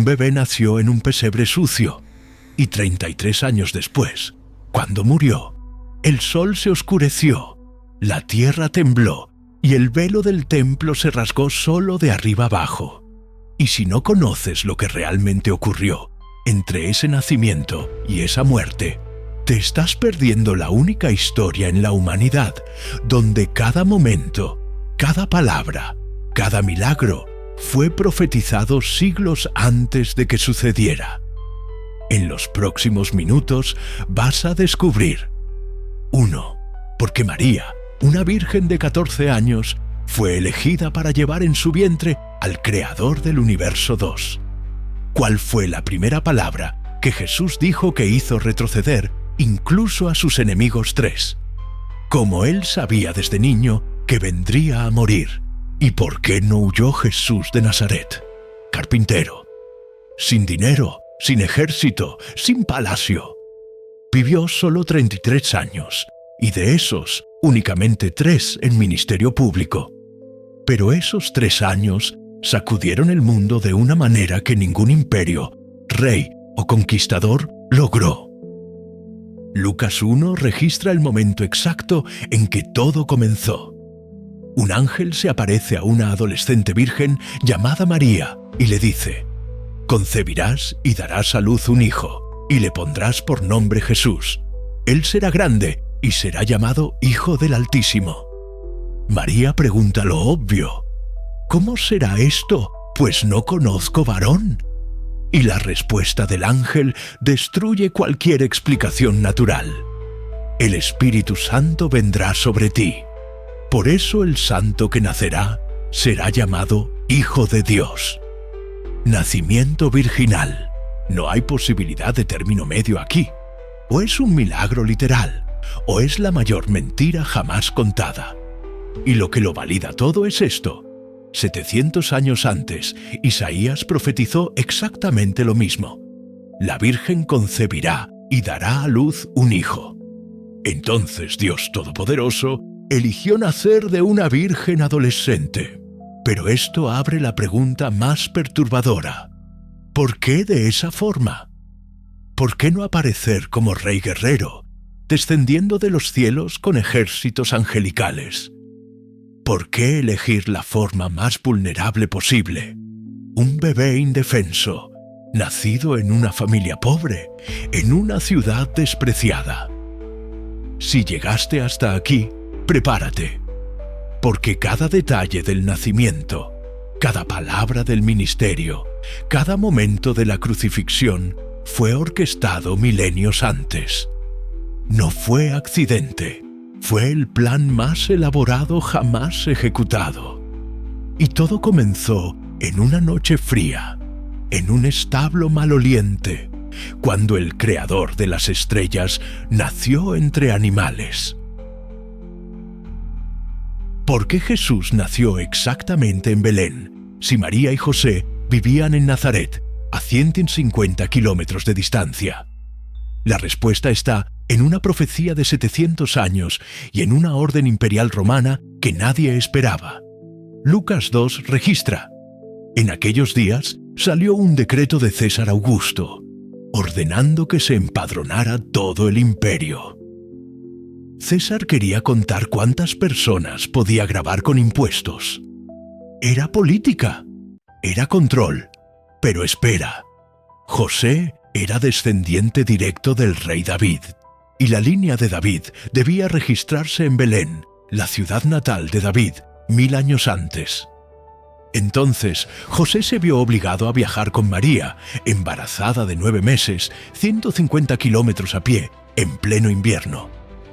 bebé nació en un pesebre sucio, y 33 años después, cuando murió, el sol se oscureció, la tierra tembló y el velo del templo se rasgó solo de arriba abajo. Y si no conoces lo que realmente ocurrió entre ese nacimiento y esa muerte, te estás perdiendo la única historia en la humanidad donde cada momento, cada palabra, cada milagro fue profetizado siglos antes de que sucediera. En los próximos minutos vas a descubrir: 1. Porque María, una virgen de 14 años, fue elegida para llevar en su vientre al Creador del universo. 2. ¿Cuál fue la primera palabra que Jesús dijo que hizo retroceder incluso a sus enemigos? 3. Cómo él sabía desde niño que vendría a morir. ¿Y por qué no huyó Jesús de Nazaret? Carpintero, sin dinero, sin ejército, sin palacio. Vivió solo 33 años, y de esos, únicamente 3 en ministerio público. Pero esos 3 años sacudieron el mundo de una manera que ningún imperio, rey o conquistador logró. Lucas 1 registra el momento exacto en que todo comenzó. Un ángel se aparece a una adolescente virgen llamada María y le dice: concebirás y darás a luz un hijo, y le pondrás por nombre Jesús. Él será grande y será llamado Hijo del Altísimo. María pregunta lo obvio: ¿cómo será esto, pues no conozco varón? Y la respuesta del ángel destruye cualquier explicación natural. El Espíritu Santo vendrá sobre ti. Por eso el santo que nacerá será llamado Hijo de Dios. Nacimiento virginal. No hay posibilidad de término medio aquí. O es un milagro literal, o es la mayor mentira jamás contada. Y lo que lo valida todo es esto: 700 años antes, Isaías profetizó exactamente lo mismo. La Virgen concebirá y dará a luz un hijo. Entonces Dios Todopoderoso eligió nacer de una virgen adolescente. Pero esto abre la pregunta más perturbadora: ¿por qué de esa forma? ¿Por qué no aparecer como rey guerrero, descendiendo de los cielos con ejércitos angelicales? ¿Por qué elegir la forma más vulnerable posible? Un bebé indefenso, nacido en una familia pobre, en una ciudad despreciada. Si llegaste hasta aquí, prepárate, porque cada detalle del nacimiento, cada palabra del ministerio, cada momento de la crucifixión fue orquestado milenios antes. No fue accidente. Fue el plan más elaborado jamás ejecutado. Y todo comenzó en una noche fría, en un establo maloliente, cuando el Creador de las estrellas nació entre animales. ¿Por qué Jesús nació exactamente en Belén, si María y José vivían en Nazaret, a 150 kilómetros de distancia? La respuesta está en una profecía de 700 años y en una orden imperial romana que nadie esperaba. Lucas 2 registra: en aquellos días salió un decreto de César Augusto, ordenando que se empadronara todo el imperio. César quería contar cuántas personas podía gravar con impuestos. Era política, era control. Pero espera, José era descendiente directo del rey David, y la línea de David debía registrarse en Belén, la ciudad natal de David, 1000 años antes. Entonces, José se vio obligado a viajar con María, embarazada de 9 meses, 150 kilómetros a pie, en pleno invierno.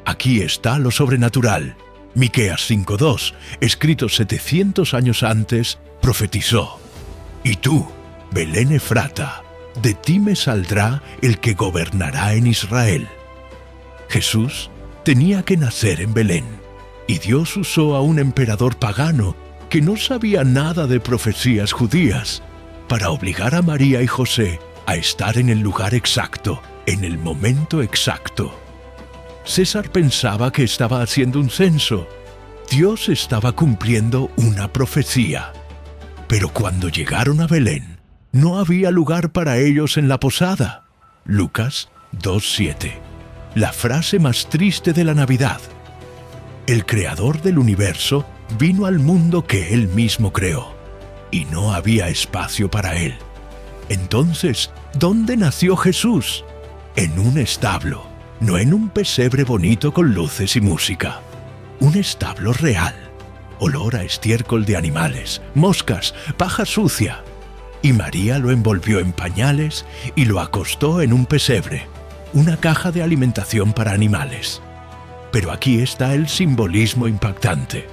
Aquí está lo sobrenatural. Miqueas 5:2, escrito 700 años antes, profetizó: «Y tú, Belén Efrata, de ti me saldrá el que gobernará en Israel». Jesús tenía que nacer en Belén, y Dios usó a un emperador pagano que no sabía nada de profecías judías para obligar a María y José a estar en el lugar exacto, en el momento exacto. César pensaba que estaba haciendo un censo. Dios estaba cumpliendo una profecía. Pero cuando llegaron a Belén, No había lugar para ellos en la posada. Lucas 2:7. La frase más triste de la Navidad. El creador del universo vino al mundo que él mismo creó, y no había espacio para él. Entonces, ¿dónde nació Jesús? En un establo, no en un pesebre bonito con luces y música. Un establo real. Olor a estiércol de animales, moscas, paja sucia. Y María lo envolvió en pañales y lo acostó en un pesebre, una caja de alimentación para animales. Pero aquí está el simbolismo impactante.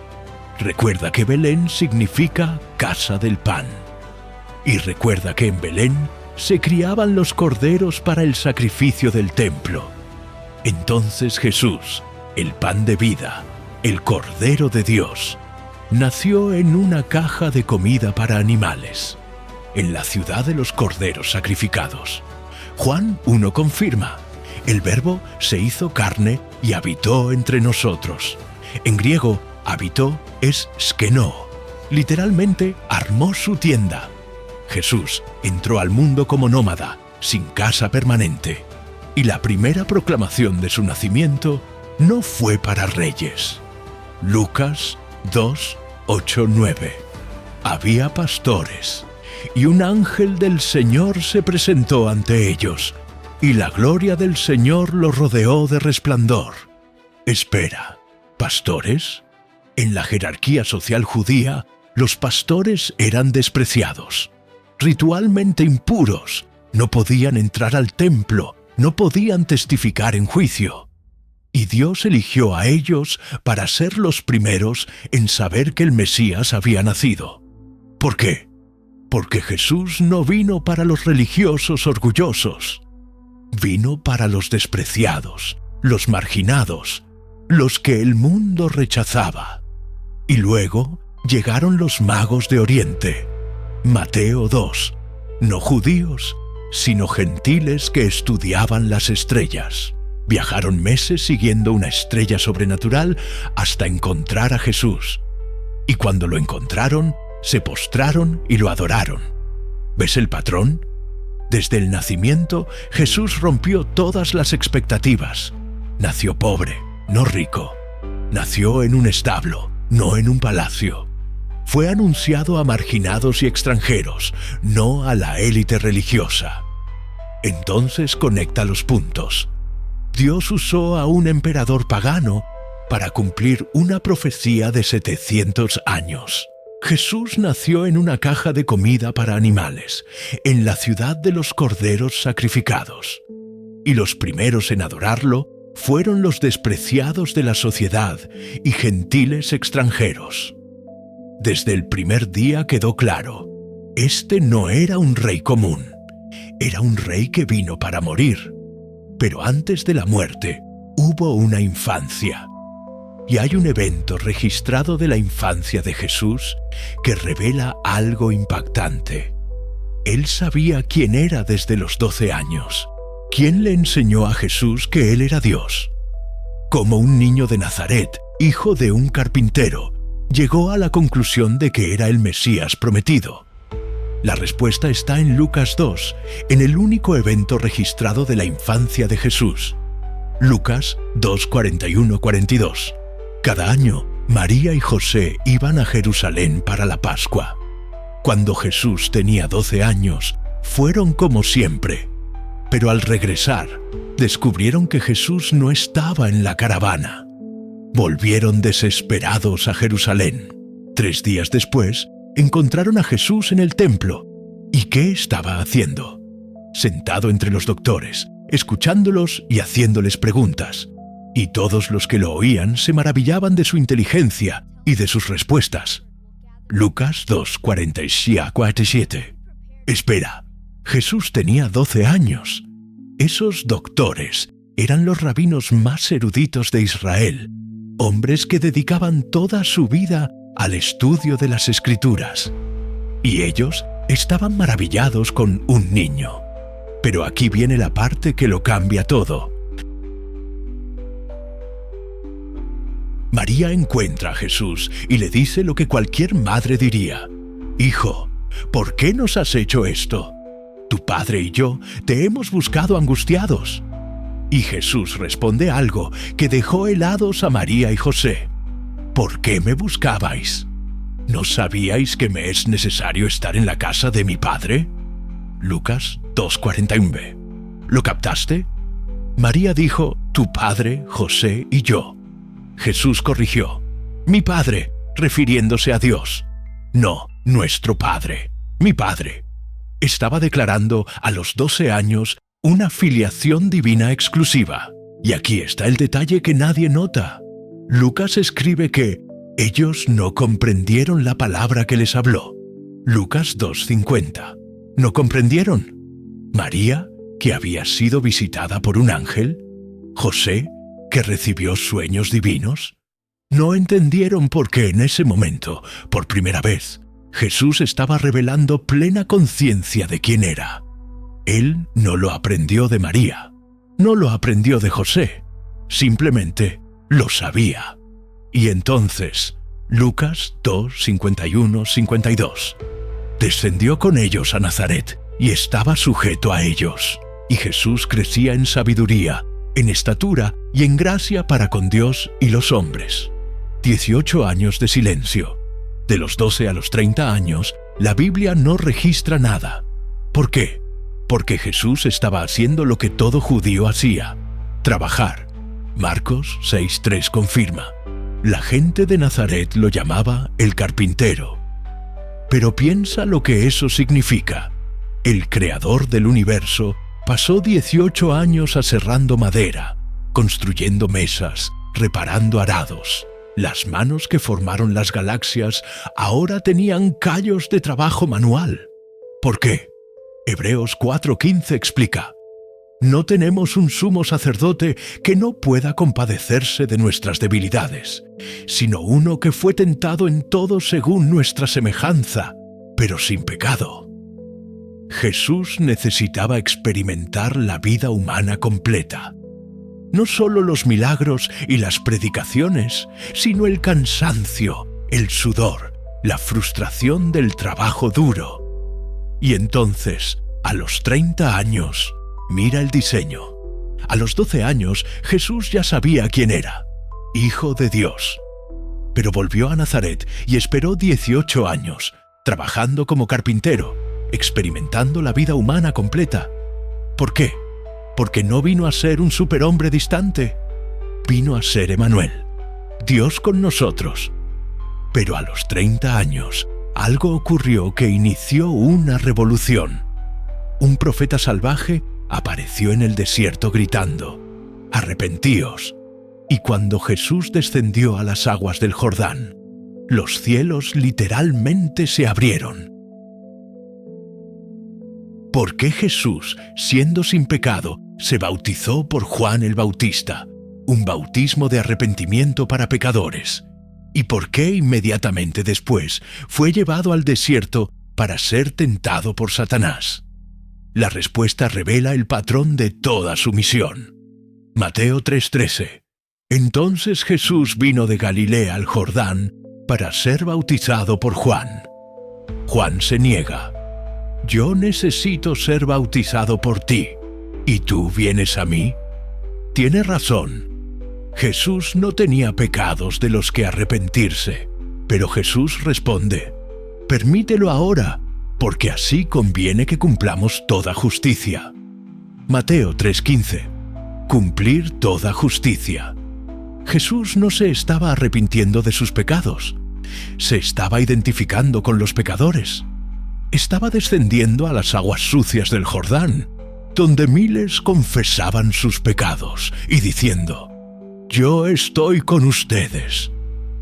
Recuerda que Belén significa casa del pan. Y recuerda que en Belén se criaban los corderos para el sacrificio del templo. Entonces Jesús, el pan de vida, el Cordero de Dios, nació en una caja de comida para animales, en la ciudad de los corderos sacrificados. Juan 1 confirma: el Verbo se hizo carne y habitó entre nosotros. En griego, habitó es skenó, literalmente armó su tienda. Jesús entró al mundo como nómada, sin casa permanente. Y la primera proclamación de su nacimiento no fue para reyes. Lucas 2:8-9. Había pastores, y un ángel del Señor se presentó ante ellos, y la gloria del Señor los rodeó de resplandor. Espera, ¿pastores? En la jerarquía social judía, los pastores eran despreciados, ritualmente impuros, no podían entrar al templo, no podían testificar en juicio. Y Dios eligió a ellos para ser los primeros en saber que el Mesías había nacido. ¿Por qué? Porque Jesús no vino para los religiosos orgullosos. Vino para los despreciados, los marginados, los que el mundo rechazaba. Y luego llegaron los magos de Oriente. Mateo 2. No judíos, sino gentiles que estudiaban las estrellas. Viajaron meses siguiendo una estrella sobrenatural hasta encontrar a Jesús. Y cuando lo encontraron, se postraron y lo adoraron. ¿Ves el patrón? Desde el nacimiento, Jesús rompió todas las expectativas. Nació pobre, no rico. Nació en un establo, no en un palacio. Fue anunciado a marginados y extranjeros, no a la élite religiosa. Entonces conecta los puntos. Dios usó a un emperador pagano para cumplir una profecía de 700 años. Jesús nació en una caja de comida para animales, en la ciudad de los corderos sacrificados. Y los primeros en adorarlo fueron los despreciados de la sociedad y gentiles extranjeros. Desde el primer día quedó claro, este no era un rey común, era un rey que vino para morir. Pero antes de la muerte, hubo una infancia. Y hay un evento registrado de la infancia de Jesús que revela algo impactante. Él sabía quién era desde los 12 años. ¿Quién le enseñó a Jesús que él era Dios? Como un niño de Nazaret, hijo de un carpintero, llegó a la conclusión de que era el Mesías prometido. La respuesta está en Lucas 2, en el único evento registrado de la infancia de Jesús. Lucas 2:41-42. Cada año, María y José iban a Jerusalén para la Pascua. Cuando Jesús tenía 12 años, fueron como siempre. Pero al regresar, descubrieron que Jesús no estaba en la caravana. Volvieron desesperados a Jerusalén. 3 días después, encontraron a Jesús en el templo. ¿Y qué estaba haciendo? Sentado entre los doctores, escuchándolos y haciéndoles preguntas. Y todos los que lo oían se maravillaban de su inteligencia y de sus respuestas. Lucas 2:46-47. Espera, Jesús tenía 12 años. Esos doctores eran los rabinos más eruditos de Israel, hombres que dedicaban toda su vida al estudio de las Escrituras. Y ellos estaban maravillados con un niño. Pero aquí viene la parte que lo cambia todo. María encuentra a Jesús y le dice lo que cualquier madre diría: «Hijo, ¿por qué nos has hecho esto? Tu padre y yo te hemos buscado angustiados. Y Jesús responde algo que dejó helados a María y José. ¿Por qué me buscabais? ¿No sabíais que me es necesario estar en la casa de mi padre? Lucas 2:41b. ¿Lo captaste? María dijo, tu padre, José y yo. Jesús corrigió, mi padre, refiriéndose a Dios. No, nuestro padre, mi padre. Estaba declarando a los 12 años una filiación divina exclusiva. Y aquí está el detalle que nadie nota. Lucas escribe que ellos no comprendieron la palabra que les habló. Lucas 2:50. ¿No comprendieron? María, que había sido visitada por un ángel. José, que recibió sueños divinos. No entendieron por qué en ese momento, por primera vez, Jesús estaba revelando plena conciencia de quién era. Él no lo aprendió de María, no lo aprendió de José, simplemente lo sabía. Y entonces, Lucas 2:51-52. Descendió con ellos a Nazaret y estaba sujeto a ellos. Y Jesús crecía en sabiduría, en estatura y en gracia para con Dios y los hombres. 18 años de silencio. De los 12 a los 30 años, la Biblia no registra nada. ¿Por qué? Porque Jesús estaba haciendo lo que todo judío hacía: trabajar. Marcos 6:3 confirma. La gente de Nazaret lo llamaba el carpintero. Pero piensa lo que eso significa. El creador del universo pasó 18 años aserrando madera, construyendo mesas, reparando arados. Las manos que formaron las galaxias ahora tenían callos de trabajo manual. ¿Por qué? Hebreos 4:15 explica: no tenemos un sumo sacerdote que no pueda compadecerse de nuestras debilidades, sino uno que fue tentado en todo según nuestra semejanza, pero sin pecado. Jesús necesitaba experimentar la vida humana completa. No solo los milagros y las predicaciones, sino el cansancio, el sudor, la frustración del trabajo duro. Y entonces, a los 30 años, mira el diseño. A los 12 años, Jesús ya sabía quién era: Hijo de Dios. Pero volvió a Nazaret y esperó 18 años, trabajando como carpintero, experimentando la vida humana completa. ¿Por qué? Porque no vino a ser un superhombre distante. Vino a ser Emanuel, Dios con nosotros. Pero a los 30 años, algo ocurrió que inició una revolución. Un profeta salvaje apareció en el desierto gritando: «Arrepentíos». Y cuando Jesús descendió a las aguas del Jordán, los cielos literalmente se abrieron. ¿Por qué Jesús, siendo sin pecado, se bautizó por Juan el Bautista, un bautismo de arrepentimiento para pecadores? ¿Y por qué inmediatamente después fue llevado al desierto para ser tentado por Satanás? La respuesta revela el patrón de toda su misión. Mateo 3:13. Entonces Jesús vino de Galilea al Jordán para ser bautizado por Juan. Juan se niega: «Yo necesito ser bautizado por ti, ¿y tú vienes a mí?». Tiene razón. Jesús no tenía pecados de los que arrepentirse, pero Jesús responde: «Permítelo ahora, porque así conviene que cumplamos toda justicia». Mateo 3:15. Cumplir toda justicia. Jesús no se estaba arrepintiendo de sus pecados. Se estaba identificando con los pecadores. Estaba descendiendo a las aguas sucias del Jordán, donde miles confesaban sus pecados y diciendo: «Yo estoy con ustedes.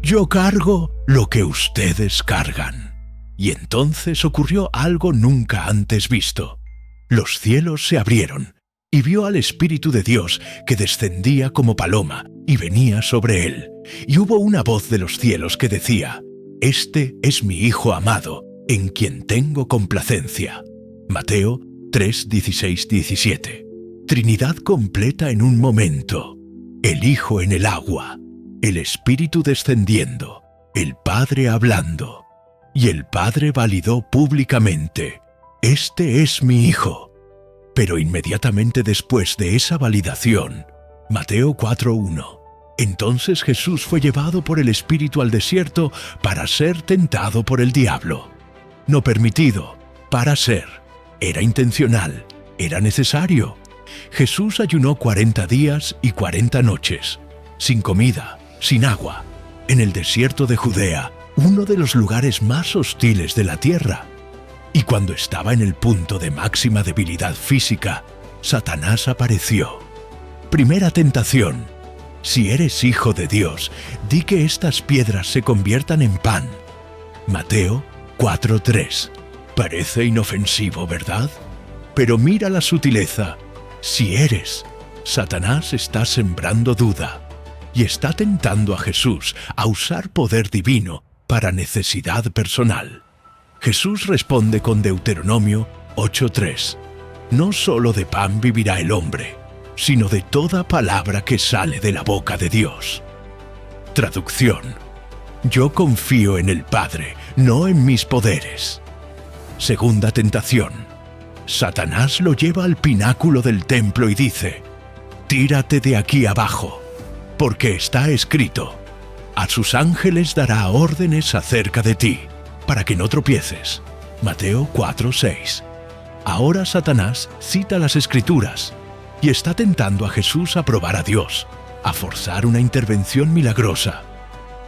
Yo cargo lo que ustedes cargan». Y entonces ocurrió algo nunca antes visto. Los cielos se abrieron y vio al Espíritu de Dios que descendía como paloma y venía sobre él. Y hubo una voz de los cielos que decía: «Este es mi Hijo amado, en quien tengo complacencia». Mateo 3:16-17. Trinidad completa en un momento. El Hijo en el agua, el Espíritu descendiendo, el Padre hablando. Y el Padre validó públicamente: «Este es mi Hijo». Pero inmediatamente después de esa validación, Mateo 4:1, entonces Jesús fue llevado por el Espíritu al desierto para ser tentado por el diablo. No permitido, para ser. Era intencional, era necesario. Jesús ayunó 40 días y 40 noches, sin comida, sin agua, en el desierto de Judea, uno de los lugares más hostiles de la tierra. Y cuando estaba en el punto de máxima debilidad física, Satanás apareció. Primera tentación: si eres hijo de Dios, di que estas piedras se conviertan en pan. Mateo 4:3. Parece inofensivo, ¿verdad? Pero mira la sutileza. Si eres, Satanás está sembrando duda y está tentando a Jesús a usar poder divino para necesidad personal. Jesús responde con Deuteronomio 8:3. No solo de pan vivirá el hombre, sino de toda palabra que sale de la boca de Dios. Traducción: yo confío en el Padre, no en mis poderes. Segunda tentación: Satanás lo lleva al pináculo del templo y dice: tírate de aquí abajo, porque está escrito: a sus ángeles dará órdenes acerca de ti, para que no tropieces. Mateo 4:6. Ahora Satanás cita las Escrituras y está tentando a Jesús a probar a Dios, a forzar una intervención milagrosa.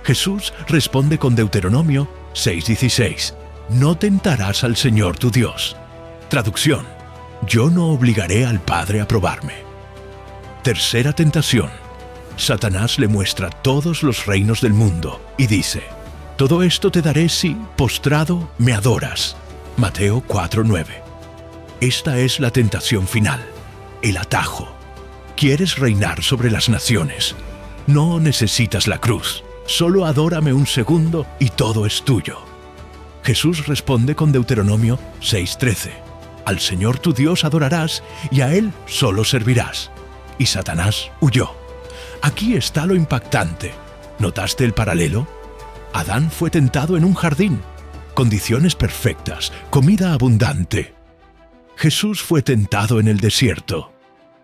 Jesús responde con Deuteronomio 6:16. No tentarás al Señor tu Dios. Traducción: yo no obligaré al Padre a probarme. Tercera tentación: Satanás le muestra todos los reinos del mundo y dice: todo esto te daré si, postrado, me adoras. Mateo 4:9. Esta es la tentación final, el atajo. ¿Quieres reinar sobre las naciones? No necesitas la cruz, solo adórame un segundo y todo es tuyo. Jesús responde con Deuteronomio 6:13. Al Señor tu Dios adorarás y a Él solo servirás. Y Satanás huyó. Aquí está lo impactante. ¿Notaste el paralelo? Adán fue tentado en un jardín, condiciones perfectas, comida abundante. Jesús fue tentado en el desierto,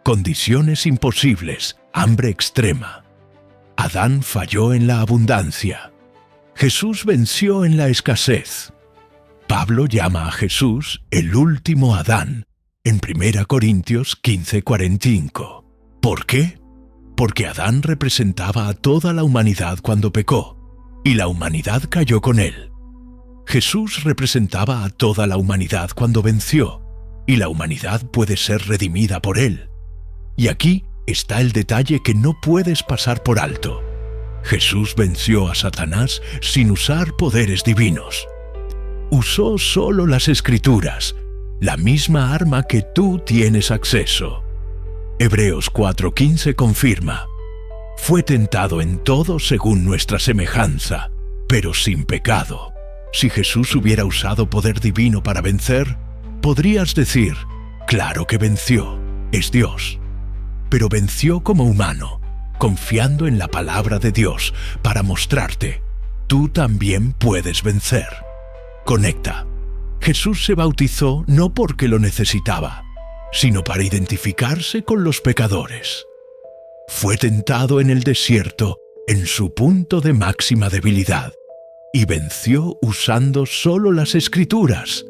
condiciones imposibles, hambre extrema. Adán falló en la abundancia. Jesús venció en la escasez. Pablo llama a Jesús el último Adán en 1 Corintios 15:45. ¿Por qué? Porque Adán representaba a toda la humanidad cuando pecó, y la humanidad cayó con él. Jesús representaba a toda la humanidad cuando venció, y la humanidad puede ser redimida por él. Y aquí está el detalle que no puedes pasar por alto. Jesús venció a Satanás sin usar poderes divinos. Usó solo las Escrituras, la misma arma que tú tienes acceso. Hebreos 4:15 confirma: fue tentado en todo según nuestra semejanza, pero sin pecado. Si Jesús hubiera usado poder divino para vencer, podrías decir: claro que venció, es Dios. Pero venció como humano, confiando en la palabra de Dios para mostrarte: tú también puedes vencer. Conecta. Jesús se bautizó no porque lo necesitaba, sino para identificarse con los pecadores. Fue tentado en el desierto en su punto de máxima debilidad y venció usando solo las Escrituras,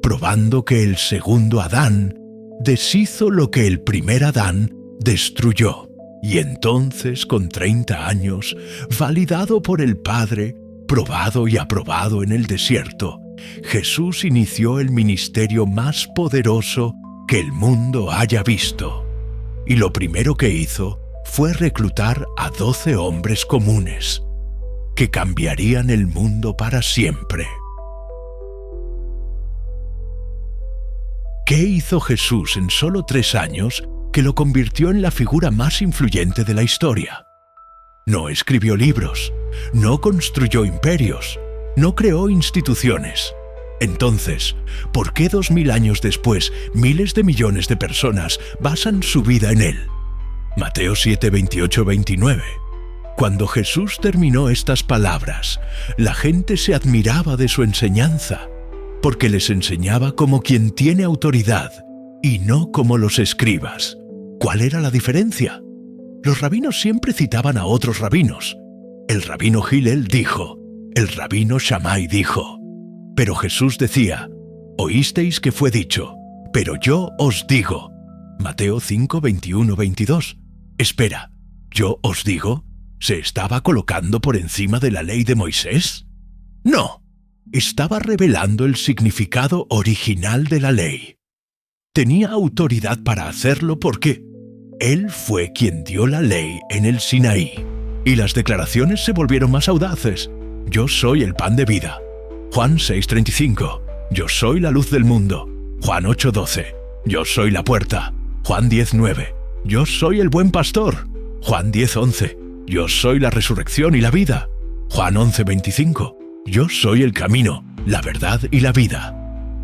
probando que el segundo Adán deshizo lo que el primer Adán destruyó. Y entonces, con 30 años, validado por el Padre, probado y aprobado en el desierto, Jesús inició el ministerio más poderoso que el mundo haya visto. Y lo primero que hizo fue reclutar a 12 hombres comunes, que cambiarían el mundo para siempre. ¿Qué hizo Jesús en solo 3 años que lo convirtió en la figura más influyente de la historia? No escribió libros, no construyó imperios, no creó instituciones. Entonces, ¿por qué 2000 años después miles de millones de personas basan su vida en él? Mateo 7:28-29. Cuando Jesús terminó estas palabras, la gente se admiraba de su enseñanza, porque les enseñaba como quien tiene autoridad y no como los escribas. ¿Cuál era la diferencia? Los rabinos siempre citaban a otros rabinos. El rabino Hillel dijo, el rabino Shammai dijo. Pero Jesús decía, oísteis que fue dicho, pero yo os digo. Mateo 5, 21, 22. Espera, ¿yo os digo? ¿Se estaba colocando por encima de la ley de Moisés? No, estaba revelando el significado original de la ley. Tenía autoridad para hacerlo porque Él fue quien dio la ley en el Sinaí. Y las declaraciones se volvieron más audaces. Yo soy el pan de vida. Juan 6:35. Yo soy la luz del mundo. Juan 8:12. Yo soy la puerta. Juan 10:9. Yo soy el buen pastor. Juan 10:11. Yo soy la resurrección y la vida. Juan 11:25. Yo soy el camino, la verdad y la vida.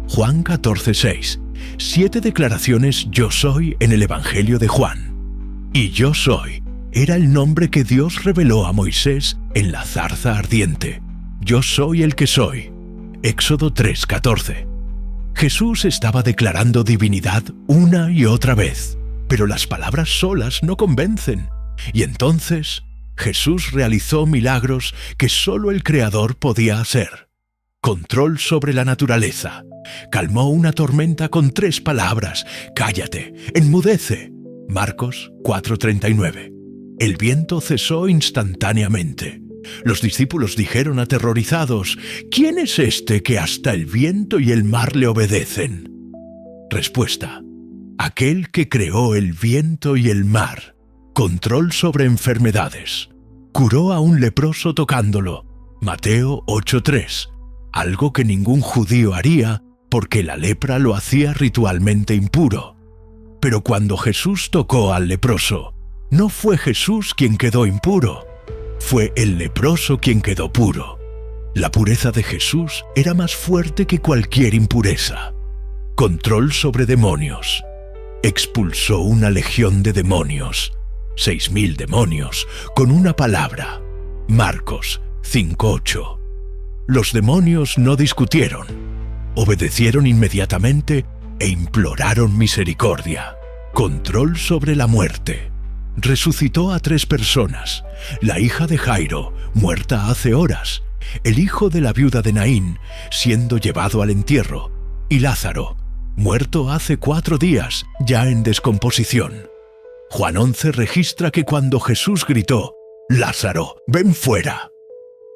Juan 14:6. 7 declaraciones yo soy en el Evangelio de Juan. Y yo soy era el nombre que Dios reveló a Moisés en la zarza ardiente. Yo soy el que soy. Éxodo 3:14. Jesús estaba declarando divinidad una y otra vez, pero las palabras solas no convencen. Y entonces Jesús realizó milagros que solo el Creador podía hacer. Control sobre la naturaleza. Calmó una tormenta con 3 palabras. Cállate, enmudece. Marcos 4:39. El viento cesó instantáneamente. Los discípulos dijeron aterrorizados, ¿quién es este que hasta el viento y el mar le obedecen? Respuesta: aquel que creó el viento y el mar. Control sobre enfermedades. Curó a un leproso tocándolo. Mateo 8:3. Algo que ningún judío haría porque la lepra lo hacía ritualmente impuro. Pero cuando Jesús tocó al leproso, no fue Jesús quien quedó impuro, fue el leproso quien quedó puro. La pureza de Jesús era más fuerte que cualquier impureza. Control sobre demonios. Expulsó una legión de demonios, 6.000 demonios, con una palabra. Marcos 5:8. Los demonios no discutieron, obedecieron inmediatamente e imploraron misericordia. Control sobre la muerte. Resucitó a 3 personas, la hija de Jairo, muerta hace horas, el hijo de la viuda de Naín, siendo llevado al entierro, y Lázaro, muerto hace 4 días, ya en descomposición. Juan 11 registra que cuando Jesús gritó, «Lázaro, ven fuera»,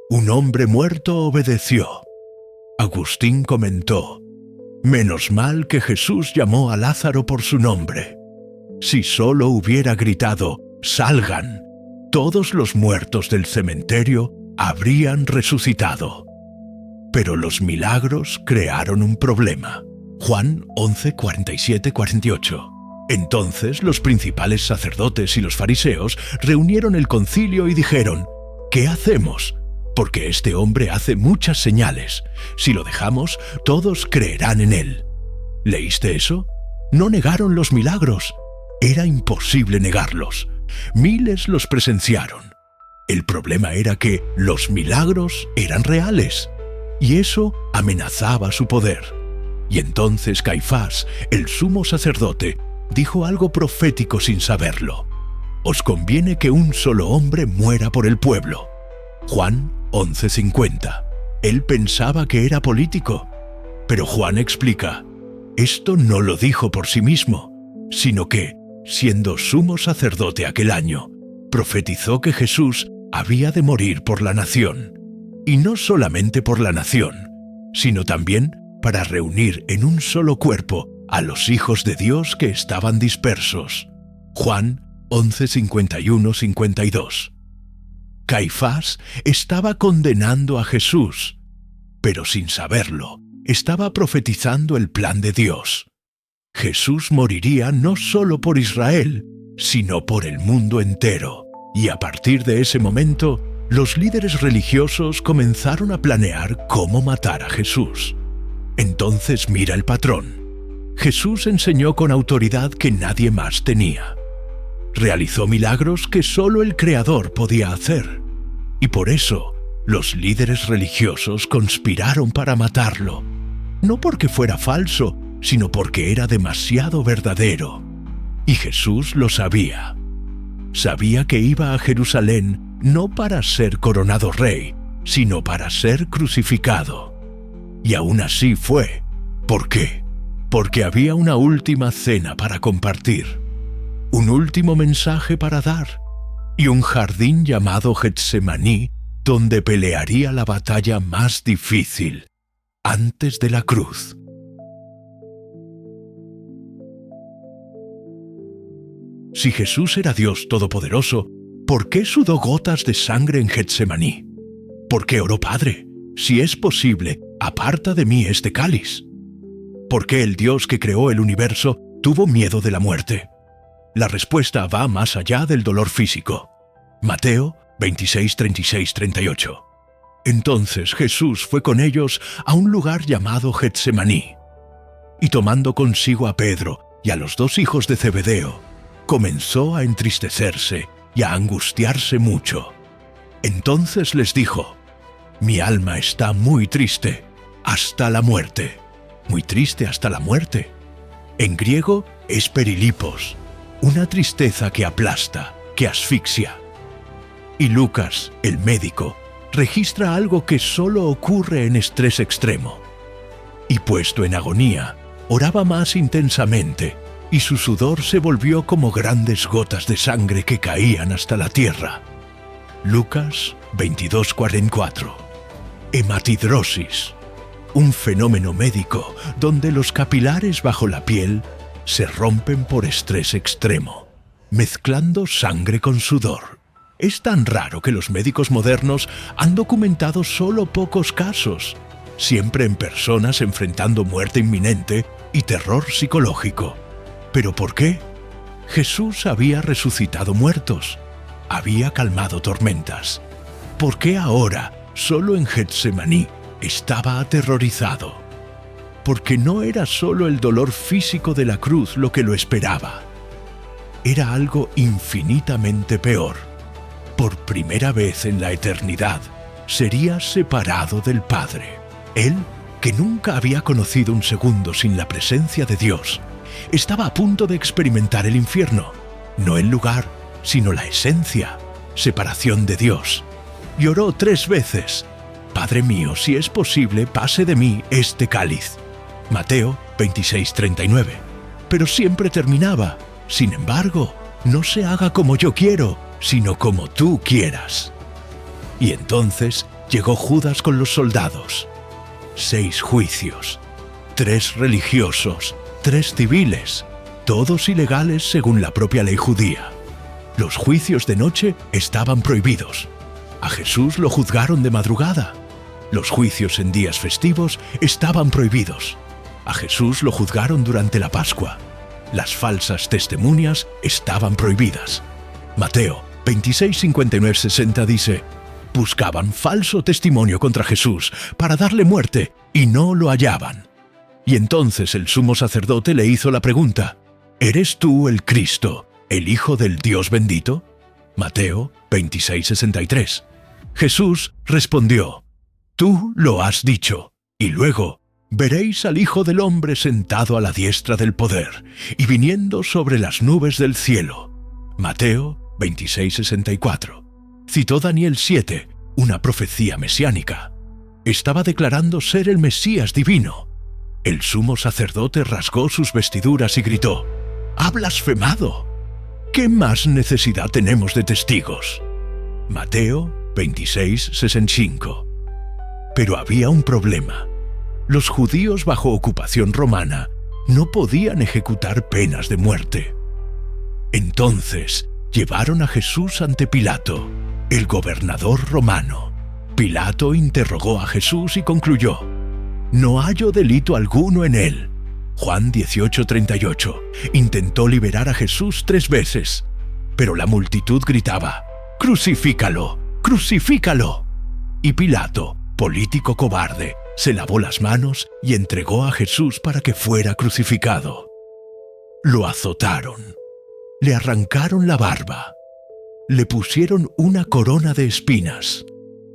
un hombre muerto obedeció. Agustín comentó, «Menos mal que Jesús llamó a Lázaro por su nombre. Si solo hubiera gritado, ¡salgan!, todos los muertos del cementerio habrían resucitado». Pero los milagros crearon un problema. Juan 11, 47, 48. Entonces los principales sacerdotes y los fariseos reunieron el concilio y dijeron, «¿Qué hacemos? Porque este hombre hace muchas señales. Si lo dejamos, todos creerán en él». ¿Leíste eso? No negaron los milagros. Era imposible negarlos. Miles los presenciaron. El problema era que los milagros eran reales, y eso amenazaba su poder. Y entonces Caifás, el sumo sacerdote, dijo algo profético sin saberlo. «Os conviene que un solo hombre muera por el pueblo». Juan 11:50. Él pensaba que era político. Pero Juan explica, esto no lo dijo por sí mismo, sino que, siendo sumo sacerdote aquel año, profetizó que Jesús había de morir por la nación. Y no solamente por la nación, sino también para reunir en un solo cuerpo a los hijos de Dios que estaban dispersos. Juan 11:51-52. Caifás estaba condenando a Jesús, pero sin saberlo, estaba profetizando el plan de Dios. Jesús moriría no solo por Israel, sino por el mundo entero. Y a partir de ese momento, los líderes religiosos comenzaron a planear cómo matar a Jesús. Entonces mira el patrón. Jesús enseñó con autoridad que nadie más tenía. realizó milagros que solo el Creador podía hacer. Y por eso, los líderes religiosos conspiraron para matarlo. No porque fuera falso, sino porque era demasiado verdadero. Y Jesús lo sabía. Sabía que iba a Jerusalén no para ser coronado rey, sino para ser crucificado. Y aún así fue. ¿Por qué? Porque había una última cena para compartir, un último mensaje para dar, y un jardín llamado Getsemaní, donde pelearía la batalla más difícil, antes de la cruz. Si Jesús era Dios Todopoderoso, ¿por qué sudó gotas de sangre en Getsemaní? ¿Por qué oró: Padre, si es posible, aparta de mí este cáliz? ¿Por qué el Dios que creó el universo tuvo miedo de la muerte? La respuesta va más allá del dolor físico. Mateo 26, 36, 38. Entonces Jesús fue con ellos a un lugar llamado Getsemaní. Y tomando consigo a Pedro y a los 2 hijos de Zebedeo, comenzó a entristecerse y a angustiarse mucho. Entonces les dijo: Mi alma está muy triste, hasta la muerte. Muy triste hasta la muerte. En griego es perilipos, una tristeza que aplasta, que asfixia. Y Lucas, el médico, registra algo que solo ocurre en estrés extremo. Y puesto en agonía, oraba más intensamente, y su sudor se volvió como grandes gotas de sangre que caían hasta la tierra. Lucas 22:44. Hematidrosis, un fenómeno médico donde los capilares bajo la piel se rompen por estrés extremo, mezclando sangre con sudor. Es tan raro que los médicos modernos han documentado solo pocos casos, siempre en personas enfrentando muerte inminente y terror psicológico. ¿Pero por qué? Jesús había resucitado muertos, había calmado tormentas. ¿Por qué ahora, solo en Getsemaní, estaba aterrorizado? Porque no era solo el dolor físico de la cruz lo que lo esperaba. Era algo infinitamente peor. Por primera vez en la eternidad, sería separado del Padre. Él, que nunca había conocido un segundo sin la presencia de Dios, estaba a punto de experimentar el infierno. No el lugar, sino la esencia, separación de Dios. Y oró 3 veces: Padre mío, si es posible, pase de mí este cáliz. Mateo 26:39. Pero siempre terminaba: sin embargo, no se haga como yo quiero, sino como tú quieras. Y entonces llegó Judas con los soldados. 6 juicios, 3 religiosos, 3 civiles, todos ilegales según la propia ley judía. Los juicios de noche estaban prohibidos. A Jesús lo juzgaron de madrugada. Los juicios en días festivos estaban prohibidos. A Jesús lo juzgaron durante la Pascua. Las falsas testimonias estaban prohibidas. Mateo 26, 59, 60 dice: buscaban falso testimonio contra Jesús para darle muerte y no lo hallaban. Y entonces el sumo sacerdote le hizo la pregunta: ¿eres tú el Cristo, el Hijo del Dios bendito? Mateo 26, 63. Jesús respondió: tú lo has dicho. Y luego: veréis al Hijo del Hombre sentado a la diestra del poder y viniendo sobre las nubes del cielo. Mateo 26:64. Citó Daniel 7, una profecía mesiánica. Estaba declarando ser el Mesías divino. El sumo sacerdote rasgó sus vestiduras y gritó: ¡ha blasfemado! ¿Qué más necesidad tenemos de testigos? Mateo 26:65. Pero había un problema. Los judíos bajo ocupación romana no podían ejecutar penas de muerte. Entonces llevaron a Jesús ante Pilato, el gobernador romano. Pilato interrogó a Jesús y concluyó: no hallo delito alguno en él. Juan 18:38. Intentó liberar a Jesús 3 veces, pero la multitud gritaba: ¡crucifícalo! ¡Crucifícalo! Y Pilato, político cobarde, se lavó las manos y entregó a Jesús para que fuera crucificado. Lo azotaron, le arrancaron la barba. Le pusieron una corona de espinas,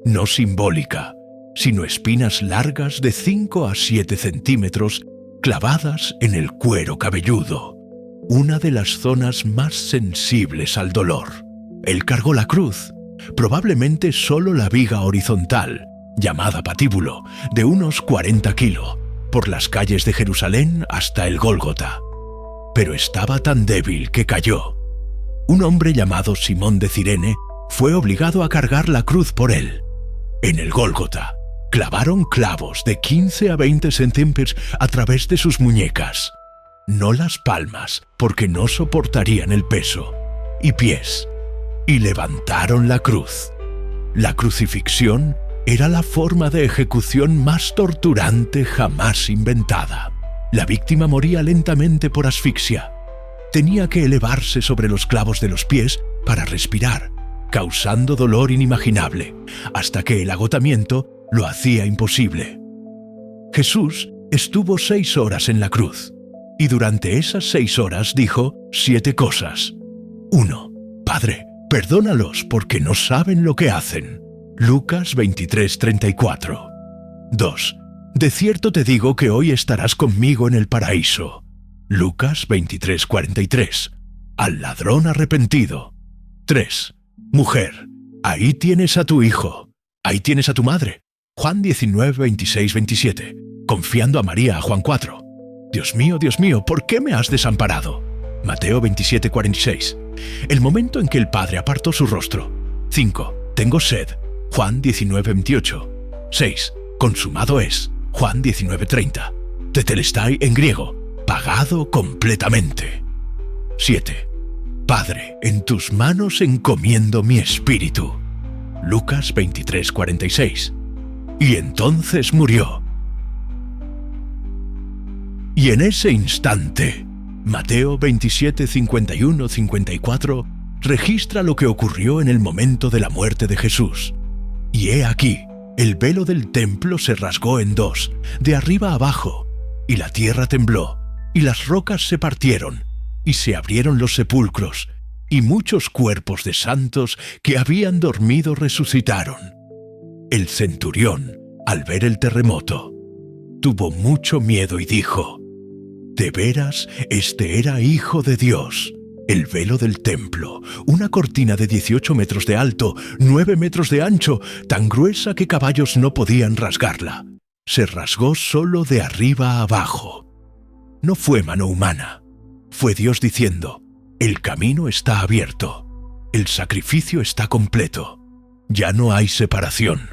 no simbólica, sino espinas largas de 5 a 7 centímetros clavadas en el cuero cabelludo, una de las zonas más sensibles al dolor. Él cargó la cruz, probablemente solo la viga horizontal, llamada patíbulo, de unos 40 kilos, por las calles de Jerusalén hasta el Gólgota. Pero estaba tan débil que cayó. Un hombre llamado Simón de Cirene fue obligado a cargar la cruz por él. En el Gólgota, clavaron clavos de 15 a 20 centímetros a través de sus muñecas, no las palmas, porque no soportarían el peso, y pies, y levantaron la cruz. La crucifixión era la forma de ejecución más torturante jamás inventada. La víctima moría lentamente por asfixia. Tenía que elevarse sobre los clavos de los pies para respirar, causando dolor inimaginable, hasta que el agotamiento lo hacía imposible. Jesús estuvo 6 horas en la cruz, y durante esas 6 horas dijo 7 cosas. 1. Padre, perdónalos porque no saben lo que hacen. Lucas 23:34. 2. De cierto te digo que hoy estarás conmigo en el paraíso. Lucas 23:43. Al ladrón arrepentido. 3. Mujer, ahí tienes a tu hijo, ahí tienes a tu madre. Juan 19:26-27. Confiando a María a Juan 4. Dios mío, ¿por qué me has desamparado? Mateo 27:46. El momento en que el Padre apartó su rostro. 5. Tengo sed. Juan 19:28. 6. Consumado es. Juan 19:30. Tetelestai en griego. Pagado completamente. 7. Padre, en tus manos encomiendo mi espíritu. Lucas 23:46. Y entonces murió. Y en ese instante, Mateo 27:51-54 registra lo que ocurrió en el momento de la muerte de Jesús. Y he aquí, el velo del templo se rasgó en 2, de arriba a abajo, y la tierra tembló, y las rocas se partieron, y se abrieron los sepulcros, y muchos cuerpos de santos que habían dormido resucitaron. El centurión, al ver el terremoto, tuvo mucho miedo y dijo: «De veras, este era Hijo de Dios». El velo del templo, una cortina de 18 metros de alto, 9 metros de ancho, tan gruesa que caballos no podían rasgarla, se rasgó solo de arriba a abajo. No fue mano humana, fue Dios diciendo: «El camino está abierto, el sacrificio está completo, ya no hay separación».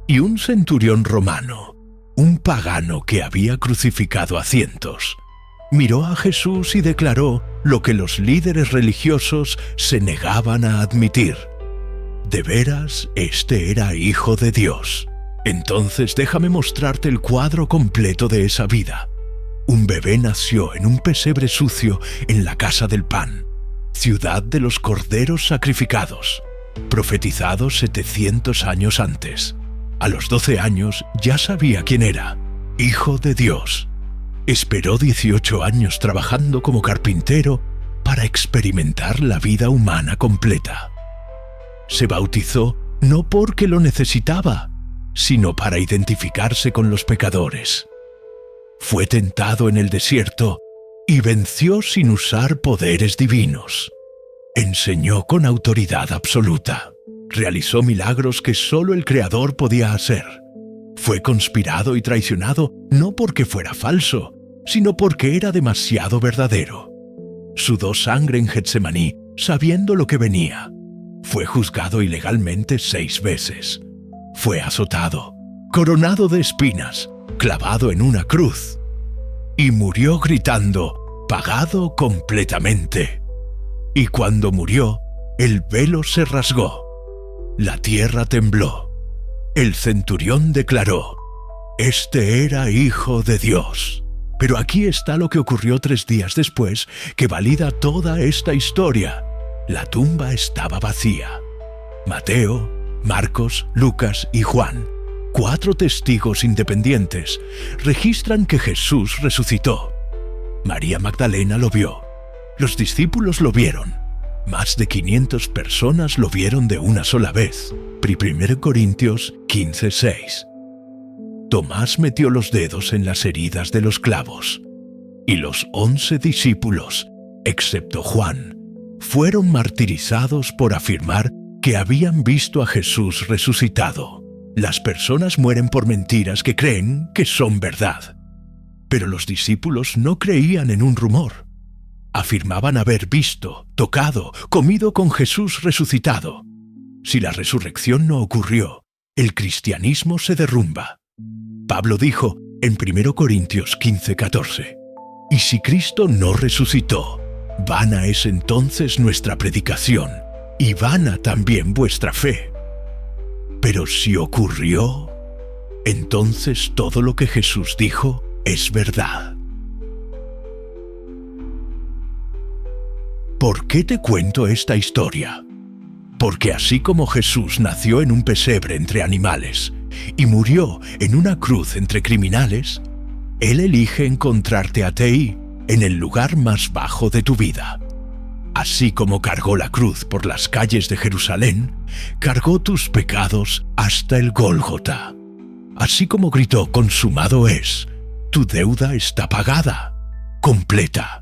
Y un centurión romano, un pagano que había crucificado a cientos, miró a Jesús y declaró lo que los líderes religiosos se negaban a admitir: «De veras, este era Hijo de Dios». Entonces déjame mostrarte el cuadro completo de esa vida. Un bebé nació en un pesebre sucio en la casa del pan, ciudad de los corderos sacrificados, profetizado 700 años antes. A los 12 años ya sabía quién era, Hijo de Dios. Esperó 18 años trabajando como carpintero para experimentar la vida humana completa. Se bautizó no porque lo necesitaba, sino para identificarse con los pecadores. Fue tentado en el desierto y venció sin usar poderes divinos. Enseñó con autoridad absoluta. Realizó milagros que solo el Creador podía hacer. Fue conspirado y traicionado no porque fuera falso, sino porque era demasiado verdadero. Sudó sangre en Getsemaní, sabiendo lo que venía. Fue juzgado ilegalmente 6 veces. Fue azotado, coronado de espinas, clavado en una cruz. Y murió gritando: «Pagado completamente». Y cuando murió, el velo se rasgó. La tierra tembló. El centurión declaró: «Este era Hijo de Dios». Pero aquí está lo que ocurrió 3 días después, que valida toda esta historia. La tumba estaba vacía. Mateo, Marcos, Lucas y Juan, 4 testigos independientes, registran que Jesús resucitó. María Magdalena lo vio. Los discípulos lo vieron. Más de 500 personas lo vieron de una sola vez. 1 Corintios 15:6. Tomás metió los dedos en las heridas de los clavos, y los 11 discípulos, excepto Juan, fueron martirizados por afirmar que habían visto a Jesús resucitado. Las personas mueren por mentiras que creen que son verdad. Pero los discípulos no creían en un rumor. Afirmaban haber visto, tocado, comido con Jesús resucitado. Si la resurrección no ocurrió, el cristianismo se derrumba. Pablo dijo en 1 Corintios 15:14, «Y si Cristo no resucitó, vana es entonces nuestra predicación, y vana también vuestra fe. Pero si ocurrió, entonces todo lo que Jesús dijo es verdad». ¿Por qué te cuento esta historia? Porque así como Jesús nació en un pesebre entre animales y murió en una cruz entre criminales, Él elige encontrarte a ti en el lugar más bajo de tu vida. Así como cargó la cruz por las calles de Jerusalén, cargó tus pecados hasta el Gólgota. Así como gritó «consumado es», tu deuda está pagada, completa,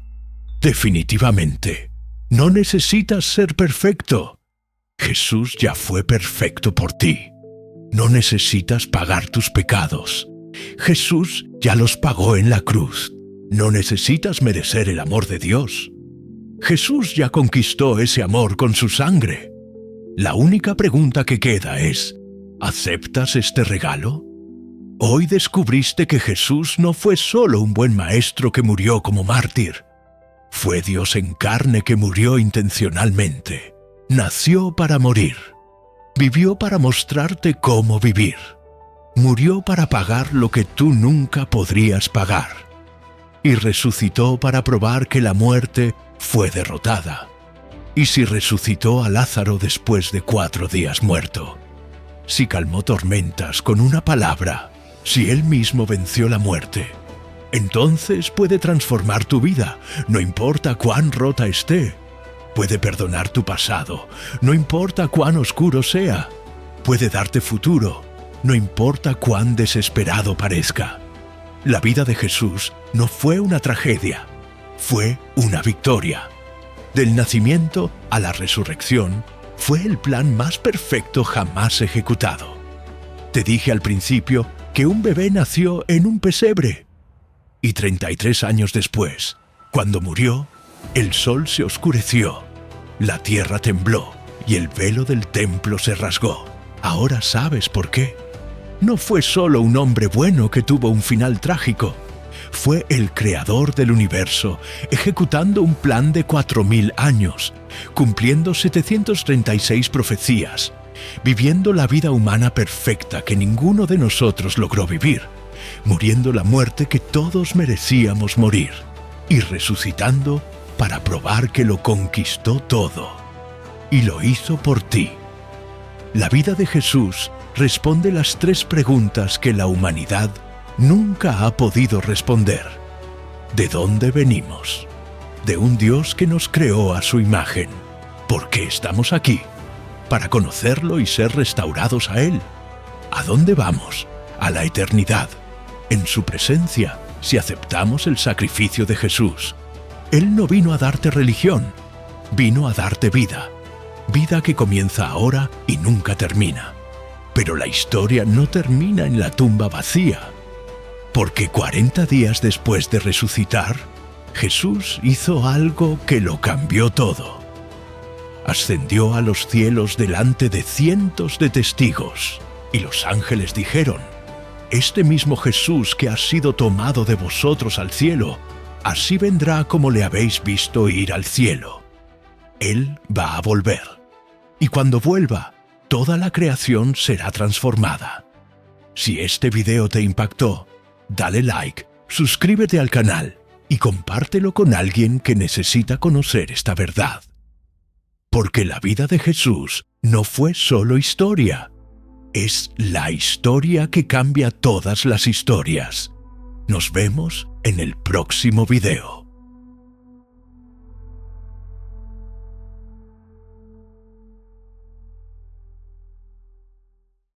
definitivamente. No necesitas ser perfecto. Jesús ya fue perfecto por ti. No necesitas pagar tus pecados. Jesús ya los pagó en la cruz. No necesitas merecer el amor de Dios. Jesús ya conquistó ese amor con su sangre. La única pregunta que queda es, ¿aceptas este regalo? Hoy descubriste que Jesús no fue solo un buen maestro que murió como mártir. Fue Dios en carne que murió intencionalmente. Nació para morir. Vivió para mostrarte cómo vivir. Murió para pagar lo que tú nunca podrías pagar. Y resucitó para probar que la muerte fue derrotada. Y si resucitó a Lázaro después de 4 días muerto, si calmó tormentas con una palabra, si Él mismo venció la muerte, entonces puede transformar tu vida, no importa cuán rota esté. Puede perdonar tu pasado, no importa cuán oscuro sea. Puede darte futuro, no importa cuán desesperado parezca. La vida de Jesús no fue una tragedia, fue una victoria. Del nacimiento a la resurrección, fue el plan más perfecto jamás ejecutado. Te dije al principio que un bebé nació en un pesebre. Y 33 años después, cuando murió, el sol se oscureció, la tierra tembló y el velo del templo se rasgó. Ahora sabes por qué. No fue solo un hombre bueno que tuvo un final trágico. Fue el creador del universo, ejecutando un plan de 4000 años, cumpliendo 736 profecías, viviendo la vida humana perfecta que ninguno de nosotros logró vivir, muriendo la muerte que todos merecíamos morir, y resucitando para probar que lo conquistó todo. Y lo hizo por ti. La vida de Jesús responde las 3 preguntas que la humanidad nunca ha podido responder. ¿De dónde venimos? De un Dios que nos creó a su imagen. ¿Por qué estamos aquí? Para conocerlo y ser restaurados a Él. ¿A dónde vamos? A la eternidad. En su presencia, si aceptamos el sacrificio de Jesús. Él no vino a darte religión, vino a darte vida. Vida que comienza ahora y nunca termina. Pero la historia no termina en la tumba vacía. Porque 40 días después de resucitar, Jesús hizo algo que lo cambió todo. Ascendió a los cielos delante de cientos de testigos, y los ángeles dijeron: «Este mismo Jesús que ha sido tomado de vosotros al cielo, así vendrá como le habéis visto ir al cielo». Él va a volver. Y cuando vuelva, toda la creación será transformada. Si este video te impactó, dale like, suscríbete al canal y compártelo con alguien que necesita conocer esta verdad. Porque la vida de Jesús no fue solo historia. Es la historia que cambia todas las historias. Nos vemos en el próximo video.